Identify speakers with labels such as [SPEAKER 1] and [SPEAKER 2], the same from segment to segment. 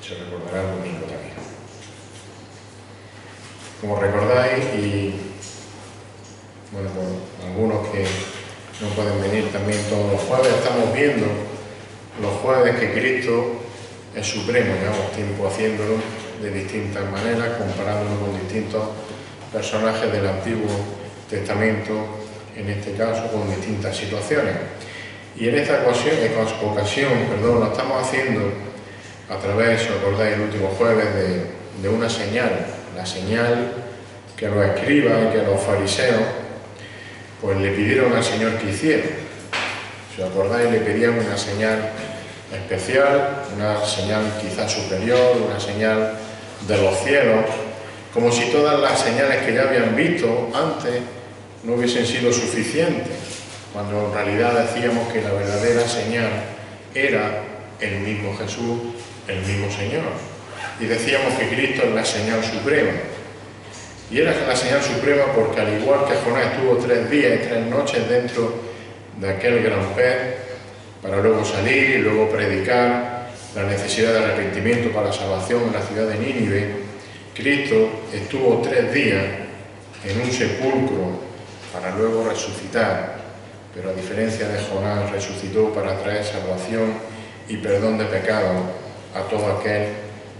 [SPEAKER 1] se recordará el domingo también. Como recordáis, y bueno, pues algunos que no pueden venir también todos los jueves, estamos viendo los jueves que Cristo es supremo, llevamos tiempo haciéndolo de distintas maneras, comparándolo con distintos personajes del Antiguo Testamento, en este caso con distintas situaciones. Y en esta ocasión, lo estamos haciendo a través, si os acordáis, el último jueves, de una señal, la señal que los escribas y que los fariseos pues le pidieron al Señor que hiciera. Si os acordáis, le pedían una señal especial, una señal quizás superior, una señal de los cielos, como si todas las señales que ya habían visto antes no hubiesen sido suficientes, cuando en realidad decíamos que la verdadera señal era el mismo Jesús, el mismo Señor. Y decíamos que Cristo es la señal suprema. Y era la señal suprema porque, al igual que Jonás estuvo 3 días y 3 noches dentro de aquel gran pez, para luego salir y luego predicar la necesidad de arrepentimiento para la salvación en la ciudad de Nínive, Cristo estuvo 3 días en un sepulcro para luego resucitar, pero a diferencia de Jonás, resucitó para traer salvación y perdón de pecado a todo aquel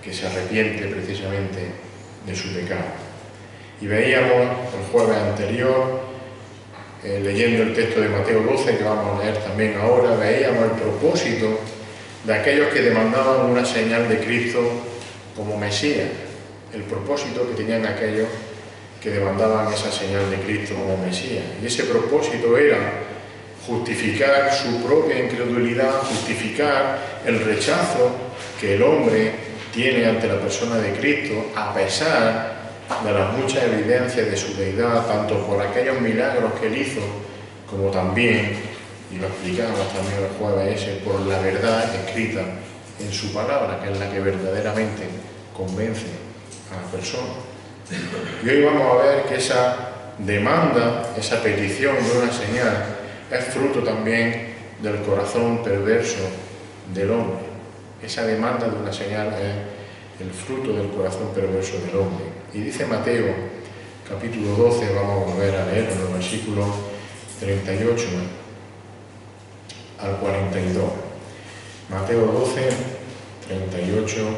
[SPEAKER 1] que se arrepiente precisamente de su pecado. Y veíamos el jueves anterior, leyendo el texto de Mateo 12, que vamos a leer también ahora, veíamos el propósito de aquellos que demandaban una señal de Cristo como Mesías, el propósito que tenían aquellos que demandaban esa señal de Cristo como Mesías. Y ese propósito era justificar su propia incredulidad, justificar el rechazo que el hombre tiene ante la persona de Cristo, a pesar de las muchas evidencias de su deidad, tanto por aquellos milagros que él hizo, como también, y lo explicamos también el jueves ese, por la verdad escrita en su palabra, que es la que verdaderamente convence a la persona. Y hoy vamos a ver que esa demanda, esa petición de una señal, es fruto también del corazón perverso del hombre. Esa demanda de una señal es el fruto del corazón perverso del hombre. Y dice Mateo, capítulo 12, vamos a volver a leer en los versículos 38 al 42. Mateo 12, 38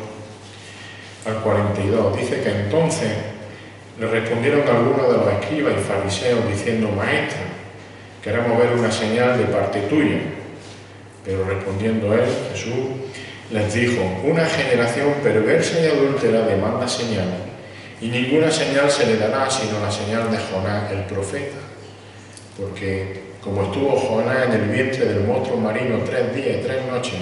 [SPEAKER 1] al 42. Dice que entonces le respondieron algunos de los escribas y fariseos diciendo: Maestra, queremos ver una señal de parte tuya. Pero respondiendo él, Jesús, les dijo: una generación perversa y adúltera demanda señales, y ninguna señal se le dará sino la señal de Jonás el profeta. Porque como estuvo Jonás en el vientre del monstruo marino 3 días y 3 noches,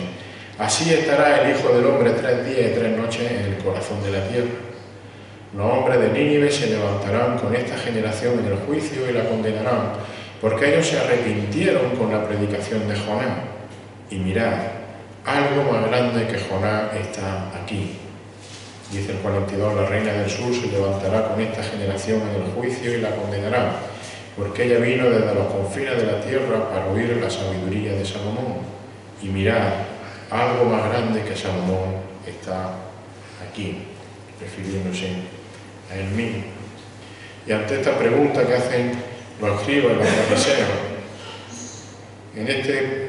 [SPEAKER 1] así estará el Hijo del Hombre 3 días y 3 noches en el corazón de la tierra. Los hombres de Nínive se levantarán con esta generación en el juicio y la condenarán, porque ellos se arrepintieron con la predicación de Jonás. Y mirad, algo más grande que Jonás está aquí. Dice el 42, la reina del sur se levantará con esta generación en el juicio y la condenará, porque ella vino desde los confines de la tierra para oír la sabiduría de Salomón. Y mirad, algo más grande que Salomón está aquí, refiriéndose a él mismo. Y ante esta pregunta que hacen los escribas y los fariseos,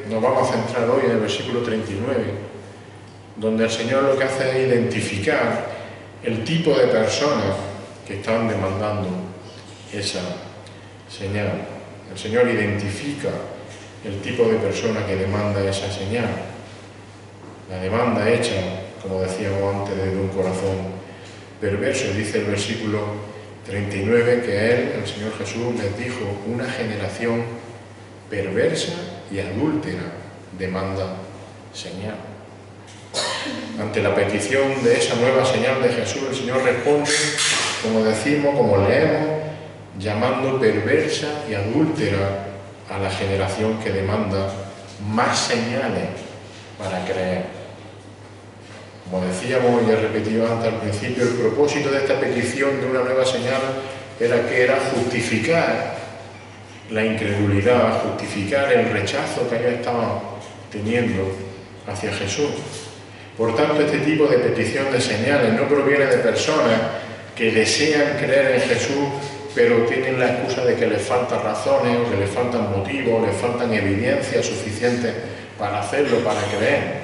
[SPEAKER 1] nos vamos a centrar hoy en el versículo 39, donde el Señor lo que hace es identificar el tipo de personas que están demandando esa señal. El Señor identifica el tipo de persona que demanda esa señal. La demanda hecha, como decíamos antes, desde un corazón perverso. Dice el versículo 39 que él, el Señor Jesús, les dijo: una generación perversa y adúltera demanda señal. Ante la petición de esa nueva señal de Jesús, el Señor responde, como decimos, como leemos, llamando perversa y adúltera a la generación que demanda más señales para creer. Como decíamos y he repetido antes al principio, el propósito de esta petición de una nueva señal era justificar la incredulidad, justificar el rechazo que ellos estaban teniendo hacia Jesús. Por tanto, este tipo de petición de señales no proviene de personas que desean creer en Jesús, pero tienen la excusa de que les faltan razones, o que les faltan motivos, o les faltan evidencias suficientes para hacerlo, para creer.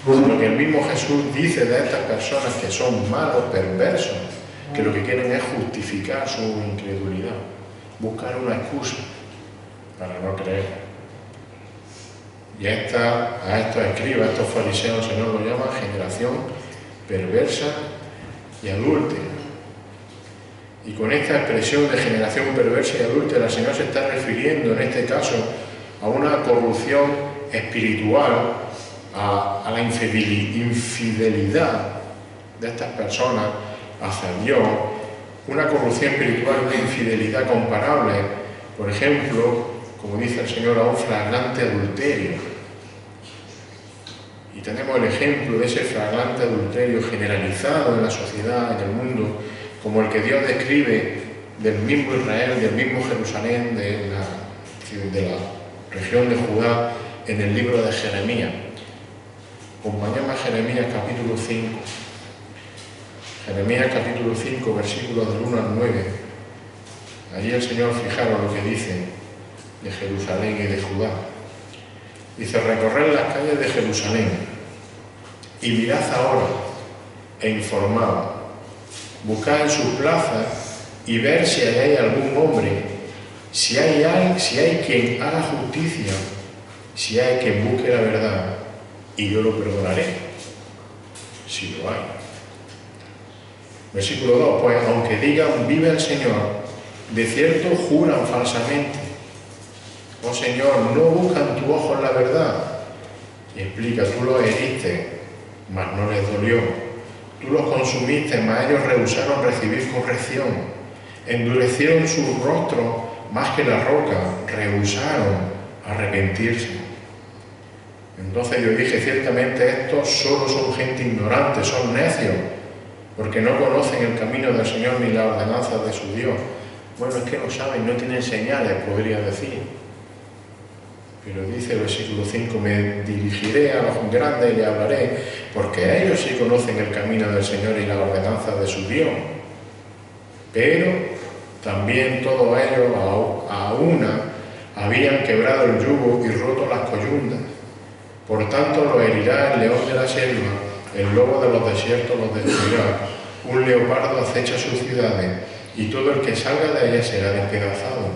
[SPEAKER 1] Sino que el mismo Jesús dice de estas personas que son malos, perversos, que lo que quieren es justificar su incredulidad, buscar una excusa para no creer. Y a estos escribas, a estos fariseos, el Señor lo llama generación perversa y adúltera. Y con esta expresión de generación perversa y adúltera, el Señor se está refiriendo en este caso a una corrupción espiritual, a la infidelidad de estas personas hacia Dios, una corrupción espiritual, una infidelidad comparable, por ejemplo, como dice el Señor, a un flagrante adulterio. Y tenemos el ejemplo de ese flagrante adulterio generalizado en la sociedad, en el mundo, como el que Dios describe del mismo Israel, del mismo Jerusalén, de la región de Judá, en el libro de Jeremías. Acompañamos a Jeremías capítulo 5. Jeremías capítulo 5, versículos del 1 al 9. Allí el Señor, fijaros lo que dice de Jerusalén y de Judá. Dice: recorred las calles de Jerusalén y mirad ahora e informad, buscad en sus plazas y ver si hay algún hombre, si hay quien haga justicia, si hay quien busque la verdad, y yo lo perdonaré, si lo hay. Versículo 2, pues aunque digan vive el Señor, de cierto juran falsamente. Oh Señor, no buscan tu ojo en la verdad. Y explica: tú los heriste, mas no les dolió. Tú los consumiste, mas ellos rehusaron recibir corrección. Endurecieron su rostro más que la roca, rehusaron arrepentirse. Entonces yo dije: ciertamente estos solo son gente ignorante, son necios, porque no conocen el camino del Señor ni las ordenanzas de su Dios. Bueno, es que no saben, no tienen señales, podría decir. Pero dice el versículo 5: me dirigiré a los grandes y le hablaré, porque ellos sí conocen el camino del Señor y las ordenanzas de su Dios. Pero también todos ellos a una habían quebrado el yugo y roto las coyundas. Por tanto los herirá el león de la selva, el lobo de los desiertos los destruirá, un leopardo acecha sus ciudades, y todo el que salga de ellas será despedazado,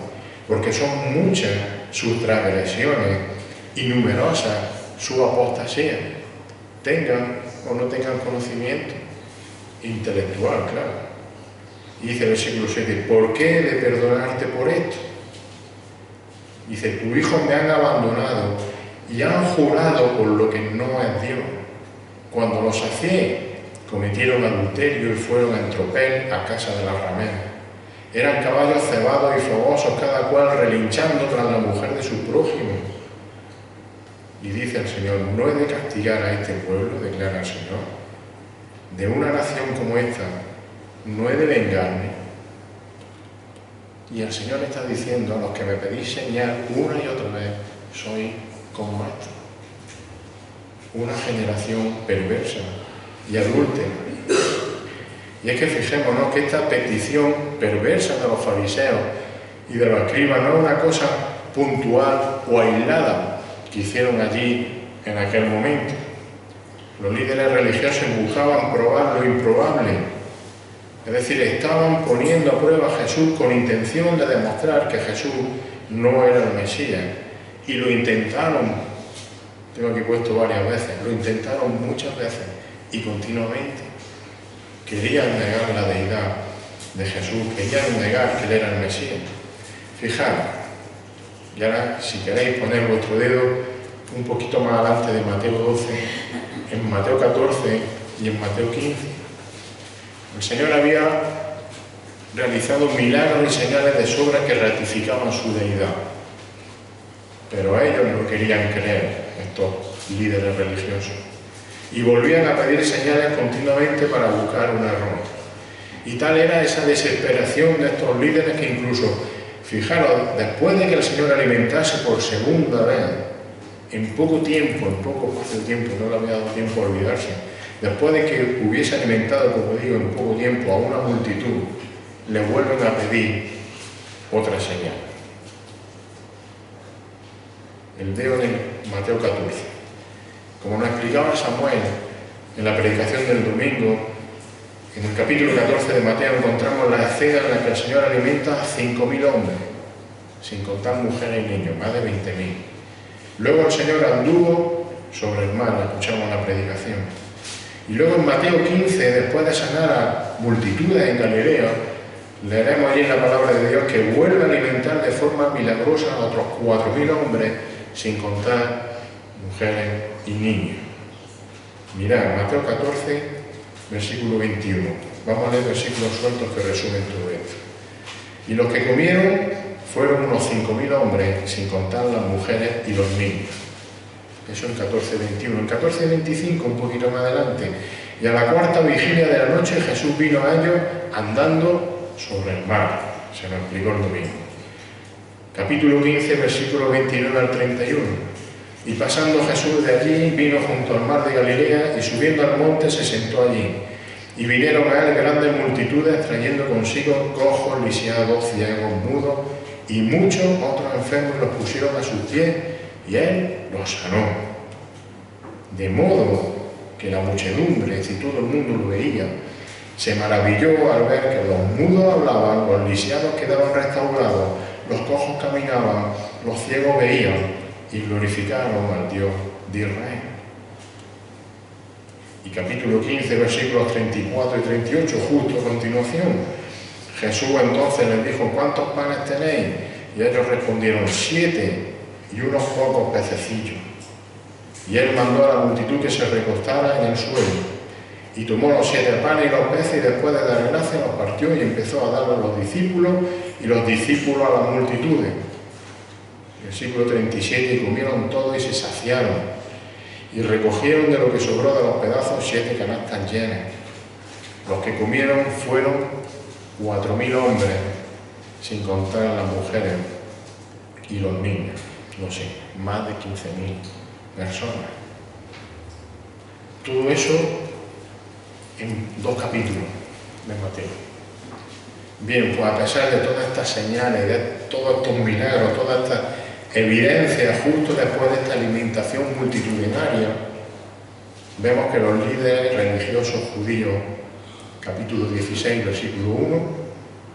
[SPEAKER 1] porque son muchas sus transgresiones y numerosas su apostasía, tengan o no tengan conocimiento intelectual, claro. Y dice el versículo 7, ¿por qué he de perdonarte por esto? Dice, tus hijos me han abandonado y han jurado por lo que no es Dios. Cuando los sacié, cometieron adulterio y fueron en tropel a casa de las rameras. Eran caballos cebados y fogosos, cada cual relinchando tras la mujer de su prójimo. Y dice el Señor, no he de castigar a este pueblo, declara el Señor. De una nación como esta, no he de vengarme. Y el Señor está diciendo a los que me pedís señal una y otra vez, soy como esta. Una generación perversa y adúltera. Y es que fijémonos que esta petición perversa de los fariseos y de los escribas no es una cosa puntual o aislada que hicieron allí en aquel momento. Los líderes religiosos buscaban probar lo improbable, es decir, estaban poniendo a prueba a Jesús con intención de demostrar que Jesús no era el Mesías. Y lo intentaron, tengo aquí puesto varias veces, lo intentaron muchas veces y continuamente. Querían negar la deidad de Jesús, querían negar que Él era el Mesías. Fijaros, y ahora si queréis poner vuestro dedo un poquito más adelante de Mateo 12, en Mateo 14 y en Mateo 15. El Señor había realizado milagros y señales de sobra que ratificaban su deidad. Pero ellos no querían creer, estos líderes religiosos. Y volvían a pedir señales continuamente para buscar un error. Y tal era esa desesperación de estos líderes que incluso, fijaros, después de que el Señor alimentase por segunda vez, en poco tiempo, en poco espacio de tiempo, no le había dado tiempo a olvidarse, después de que hubiese alimentado, como digo, en poco tiempo a una multitud, le vuelven a pedir otra señal. El dedo en Mateo 14. Como nos explicaba Samuel en la predicación del domingo, en el capítulo 14 de Mateo encontramos la escena en la que el Señor alimenta a 5.000 hombres, sin contar mujeres y niños, más de 20.000. Luego el Señor anduvo sobre el mar, escuchamos la predicación. Y luego en Mateo 15, después de sanar a multitudes en Galilea, leeremos allí en la palabra de Dios que vuelve a alimentar de forma milagrosa a otros 4.000 hombres, sin contar mujeres y niños. Mirad, Mateo 14, versículo 21. Vamos a leer versículos sueltos que resumen todo esto. Y los que comieron fueron unos 5.000 hombres, sin contar las mujeres y los niños. Eso en 14:21. En 14:25, un poquito más adelante. Y a la cuarta vigilia de la noche Jesús vino a ellos andando sobre el mar. Se lo explicó el domingo. Capítulo 15, versículo 29 al 31. Y pasando Jesús de allí, vino junto al mar de Galilea y subiendo al monte se sentó allí. Y vinieron a él grandes multitudes trayendo consigo cojos, lisiados, ciegos, mudos y muchos otros enfermos los pusieron a sus pies y él los sanó. De modo que la muchedumbre, si todo el mundo lo veía, se maravilló al ver que los mudos hablaban, los lisiados quedaban restaurados, los cojos caminaban, los ciegos veían y glorificaron al Dios de Israel. Y capítulo 15, versículos 34 y 38, justo a continuación. Jesús entonces les dijo: ¿cuántos panes tenéis? Y ellos respondieron: 7 y unos pocos pececillos. Y él mandó a la multitud que se recostara en el suelo. Y tomó los 7 panes y los peces y después de dar gracias los partió y empezó a darlos a los discípulos y los discípulos a las multitudes. Versículo 37, y comieron todo y se saciaron. Y recogieron de lo que sobró de los pedazos 7 canastas llenas. Los que comieron fueron 4.000 hombres, sin contar a las mujeres y los niños. No sé, más de 15.000 personas. Todo eso en 2 capítulos de Mateo. Bien, pues a pesar de todas estas señales, de todos estos milagros, toda esta evidencia justo después de esta alimentación multitudinaria, vemos que los líderes religiosos judíos, capítulo 16, versículo 1,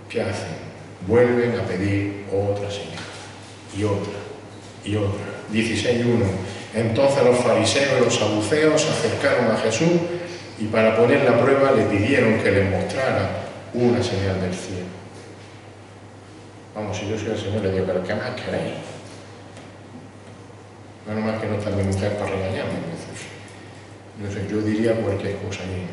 [SPEAKER 1] ¿qué hacen? Vuelven a pedir otra señal, y otra, y otra. 16:1. Entonces los fariseos y los saduceos se acercaron a Jesús y para poner la prueba le pidieron que les mostrara una señal del cielo. Vamos, si yo soy el Señor, le digo: ¿pero qué más queréis? Menos mal que no está mi mujer para regañarme. Entonces yo diría cualquier cosa allí.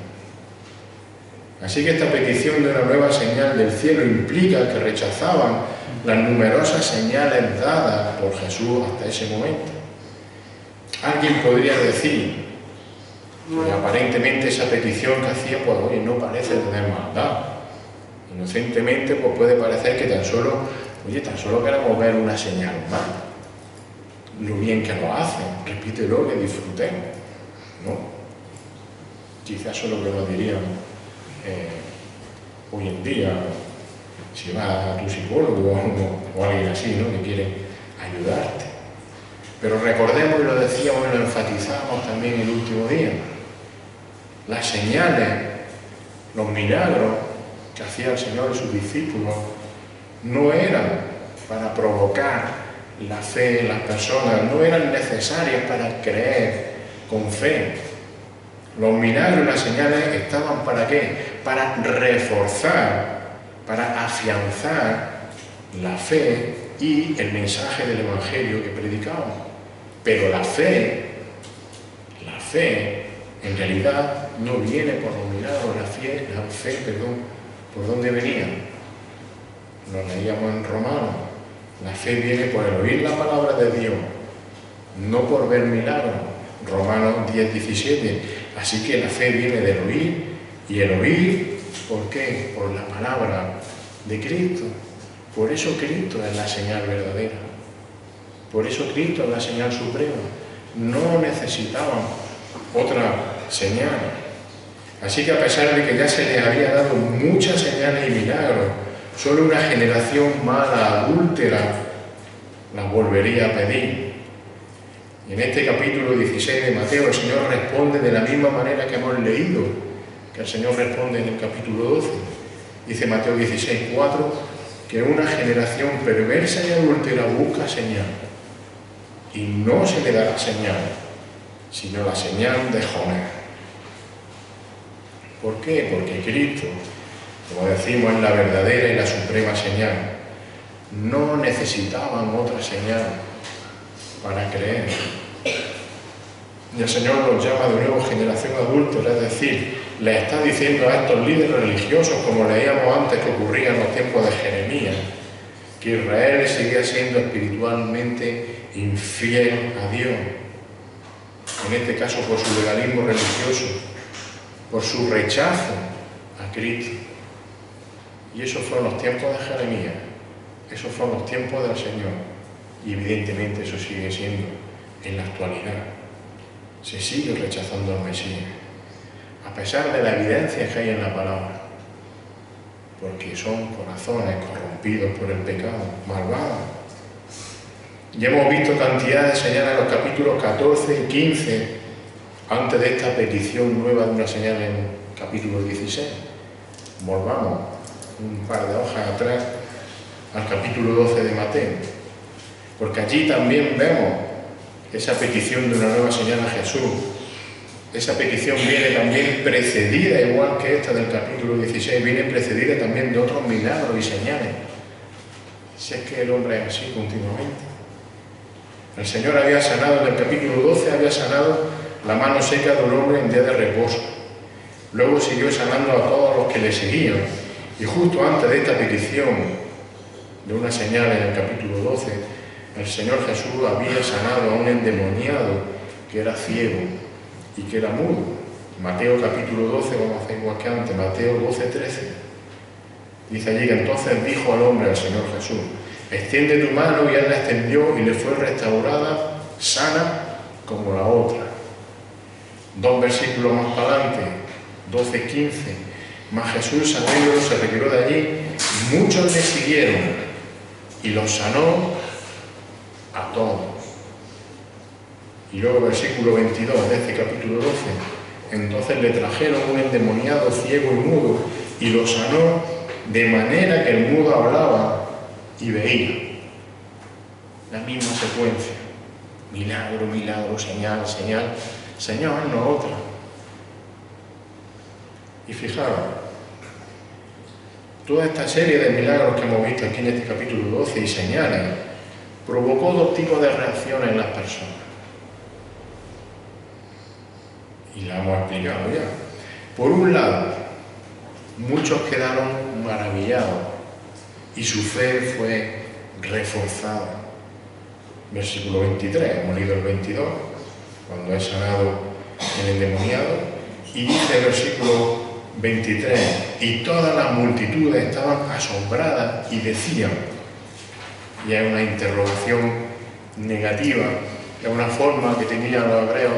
[SPEAKER 1] Así que esta petición de una nueva señal del cielo implica que rechazaban las numerosas señales dadas por Jesús hasta ese momento. Alguien podría decir que aparentemente esa petición que hacía, pues oye, no parece tener maldad. Inocentemente pues puede parecer que tan solo queremos ver una señal más. Lo bien que lo hacen, repítelo, que disfrutemos, ¿no? Quizás eso es lo que nos dirían hoy en día, si vas a tu psicólogo o alguien así, ¿no?, que quiere ayudarte. Pero recordemos, y lo decíamos y lo enfatizamos también el último día, las señales, los milagros que hacía el Señor y sus discípulos no eran para provocar la fe en las personas, no eran necesarias para creer con fe. Los milagros y las señales estaban ¿para qué? Para reforzar, para afianzar la fe y el mensaje del Evangelio que predicaban. Pero la fe en realidad no viene por los milagros, la fe, ¿por dónde venía? Lo leíamos en Romanos. La fe viene por el oír la palabra de Dios, no por ver milagros. Romanos 10:17. Así que la fe viene del oír, y el oír, ¿por qué? Por la palabra de Cristo. Por eso Cristo es la señal verdadera. Por eso Cristo es la señal suprema. No necesitaban otra señal. Así que a pesar de que ya se les había dado muchas señales y milagros, solo una generación mala, adúltera, las volvería a pedir. Y en este capítulo 16 de Mateo el Señor responde de la misma manera que hemos leído, que el Señor responde en el capítulo 12. Dice Mateo 16:4, que una generación perversa y adúltera busca señal, y no se le dará señal, sino la señal de Jonás. ¿Por qué? Porque Cristo, como decimos, es la verdadera y la suprema señal. No necesitaban otra señal para creer. Y el Señor los llama de nuevo generación adúltera, es decir, le está diciendo a estos líderes religiosos, como leíamos antes que ocurría en los tiempos de Jeremías, que Israel seguía siendo espiritualmente infiel a Dios, en este caso por su legalismo religioso, por su rechazo a Cristo. Y esos fueron los tiempos de Jeremías, esos fueron los tiempos del Señor, y evidentemente eso sigue siendo en la actualidad. Se sigue rechazando al Mesías, a pesar de la evidencia que hay en la palabra, porque son corazones corrompidos por el pecado, malvados. Ya hemos visto cantidad de señales en los capítulos 14 y 15, antes de esta petición nueva de una señal en el capítulo 16. Volvamos un par de hojas atrás al capítulo 12 de Mateo, porque allí también vemos esa petición de una nueva señal a Jesús. Esa petición viene también precedida, igual que esta del capítulo 16, viene precedida también de otros milagros y señales. Si es que el hombre es así continuamente. El Señor había sanado, en el capítulo 12, había sanado la mano seca del hombre en día de reposo. Luego siguió sanando a todos los que le seguían. Y justo antes de esta petición de una señal en el capítulo 12, el Señor Jesús había sanado a un endemoniado que era ciego y que era mudo. Mateo capítulo 12, vamos a hacer igual que antes, Mateo 12:13. Dice allí que entonces dijo al hombre, al Señor Jesús, extiende tu mano, y él la extendió y le fue restaurada, sana como la otra. Dos versículos más para adelante, 12:15. Mas Jesús, saliendo, se retiró de allí, muchos le siguieron y los sanó a todos. Y luego versículo 22 de este capítulo 12, entonces le trajeron un endemoniado ciego y mudo y lo sanó de manera que el mudo hablaba y veía. La misma secuencia, milagro, milagro, señal, señal, señal, no otra. Y fijaros, toda esta serie de milagros que hemos visto aquí en este capítulo 12 y señales provocó dos tipos de reacciones en las personas. Y la hemos explicado ya. Por un lado, muchos quedaron maravillados y su fe fue reforzada. Versículo 23, hemos leído el 22, cuando es sanado el endemoniado, y dice el versículo 23, y todas las multitudes estaban asombradas y decían, y hay una interrogación negativa, es una forma que tenían los hebreos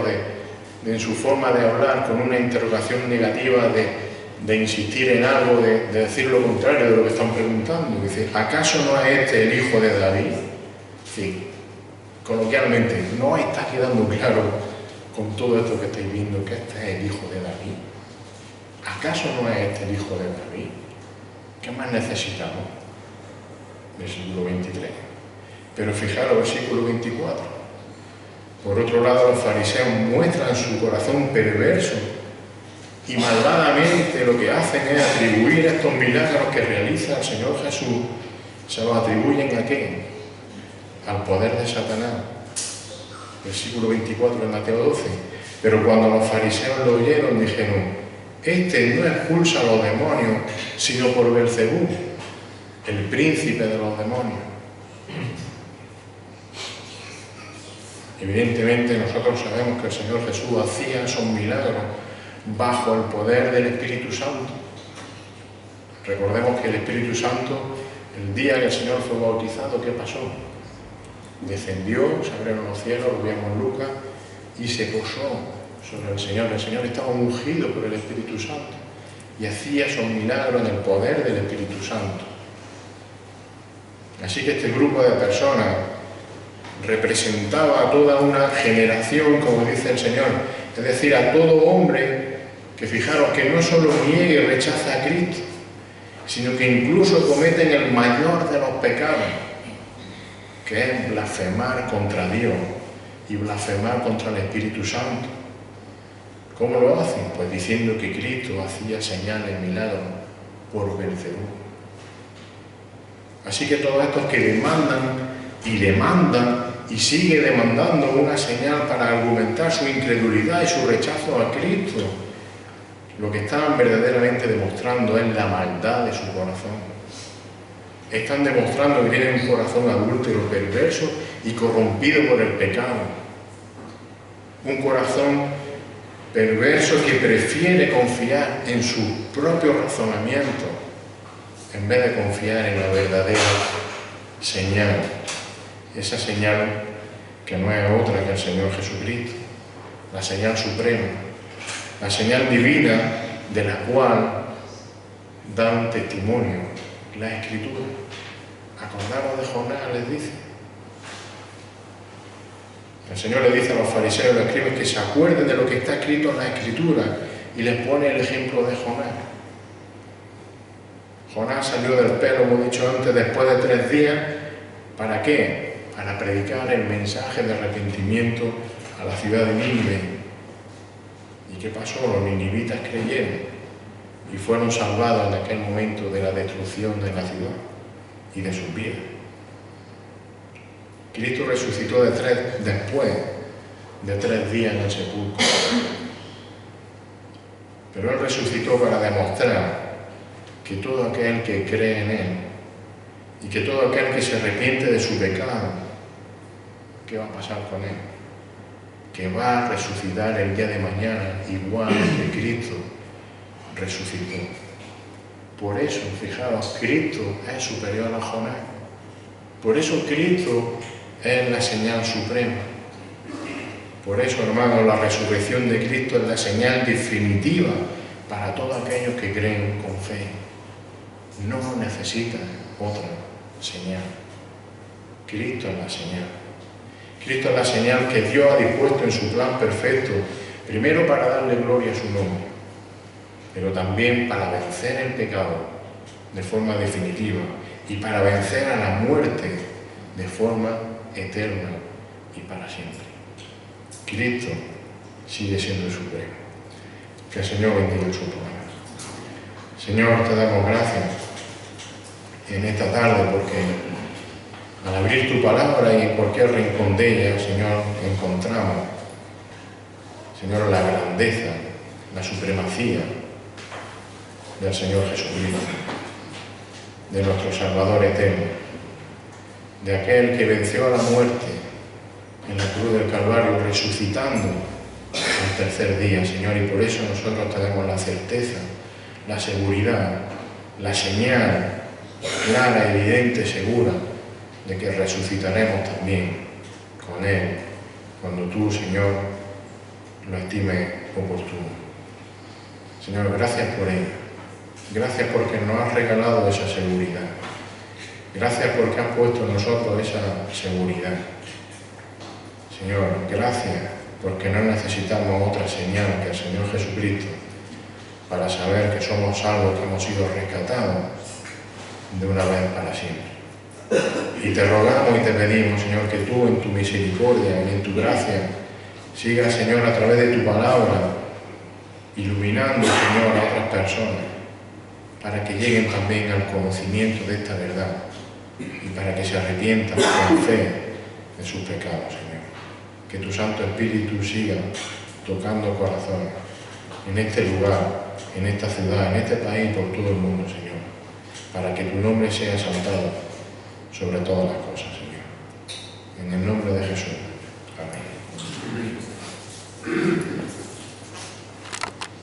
[SPEAKER 1] en su forma de hablar, con una interrogación negativa de insistir en algo, de decir lo contrario de lo que están preguntando. Dice, ¿acaso no es este el hijo de David? Sí, coloquialmente, ¿no está quedando claro con todo esto que estáis viendo que este es el hijo de David? ¿Acaso no es este el hijo de David? ¿Qué más necesitamos? Versículo 23. Pero fijaros, versículo 24. Por otro lado, los fariseos muestran su corazón perverso y malvadamente lo que hacen es atribuir estos milagros que realiza el Señor Jesús, se los atribuyen ¿a qué? Al poder de Satanás. Versículo 24 de Mateo 12. Pero cuando los fariseos lo oyeron, dijeron, este no expulsa a los demonios, sino por Belcebú, el príncipe de los demonios. Evidentemente nosotros sabemos que el Señor Jesús hacía esos milagros bajo el poder del Espíritu Santo. Recordemos que el Espíritu Santo, el día que el Señor fue bautizado, ¿qué pasó? Descendió, se abrieron los cielos, lo vemos en Lucas, y se posó sobre el Señor estaba ungido por el Espíritu Santo y hacía esos milagros en el poder del Espíritu Santo. Así que este grupo de personas representaba a toda una generación, como dice el Señor, es decir, a todo hombre que, fijaros, que no solo niega y rechaza a Cristo, sino que incluso cometen el mayor de los pecados, que es blasfemar contra Dios y blasfemar contra el Espíritu Santo. ¿Cómo lo hacen? Pues diciendo que Cristo hacía señales y milagros por Beelzebú. Así que todos estos que demandan y sigue demandando una señal para argumentar su incredulidad y su rechazo a Cristo, lo que están verdaderamente demostrando es la maldad de su corazón. Están demostrando que tienen un corazón adúltero, perverso y corrompido por el pecado. Un corazón perverso que prefiere confiar en su propio razonamiento en vez de confiar en la verdadera señal. Esa señal que no es otra que el Señor Jesucristo, la señal suprema, la señal divina de la cual dan testimonio la Escritura. Acordaros de Jonás, les dice. El Señor le dice a los fariseos y a los escribas que se acuerden de lo que está escrito en la Escritura y les pone el ejemplo de Jonás. Jonás salió del pelo, como he dicho antes, después de 3 días. ¿Para qué? Para predicar el mensaje de arrepentimiento a la ciudad de Nínive. ¿Y qué pasó? Los ninivitas creyeron y fueron salvados en aquel momento de la destrucción de la ciudad y de sus vidas. Cristo resucitó después de 3 días en el sepulcro. Pero Él resucitó para demostrar que todo aquel que cree en Él y que todo aquel que se arrepiente de su pecado, ¿qué va a pasar con Él? Que va a resucitar el día de mañana igual que Cristo resucitó. Por eso, fijaos, Cristo es superior a Jonás. Por eso Cristo es la señal suprema. Por eso, hermanos, la resurrección de Cristo es la señal definitiva para todos aquellos que creen con fe. No necesitan otra señal. Cristo es la señal. Cristo es la señal que Dios ha dispuesto en su plan perfecto, primero para darle gloria a su nombre, pero también para vencer el pecado de forma definitiva y para vencer a la muerte de forma eterna y para siempre. Cristo sigue siendo el supremo. Que el Señor bendiga su palabra. Señor, te damos gracias en esta tarde porque al abrir tu palabra y en cualquier rincón de ella, Señor, encontramos, Señor, la grandeza, la supremacía del Señor Jesucristo, de nuestro Salvador eterno, de aquel que venció a la muerte en la cruz del Calvario, resucitando al 3er día, Señor, y por eso nosotros tenemos la certeza, la seguridad, la señal clara, evidente, segura, de que resucitaremos también con Él, cuando tú, Señor, lo estimes oportuno. Señor, gracias por ello. Gracias porque nos has regalado esa seguridad. Gracias porque has puesto en nosotros esa seguridad. Señor, gracias porque no necesitamos otra señal que el Señor Jesucristo para saber que somos salvos, que hemos sido rescatados de una vez para siempre. Y te rogamos y te pedimos, Señor, que tú en tu misericordia y en tu gracia sigas, Señor, a través de tu palabra, iluminando, Señor, a otras personas, para que lleguen también al conocimiento de esta verdad y para que se arrepientan con fe de sus pecados, Señor. Que tu Santo Espíritu siga tocando corazones en este lugar, en esta ciudad, en este país, por todo el mundo, Señor, para que tu nombre sea exaltado sobre todas las cosas, Señor. En el nombre de Jesús.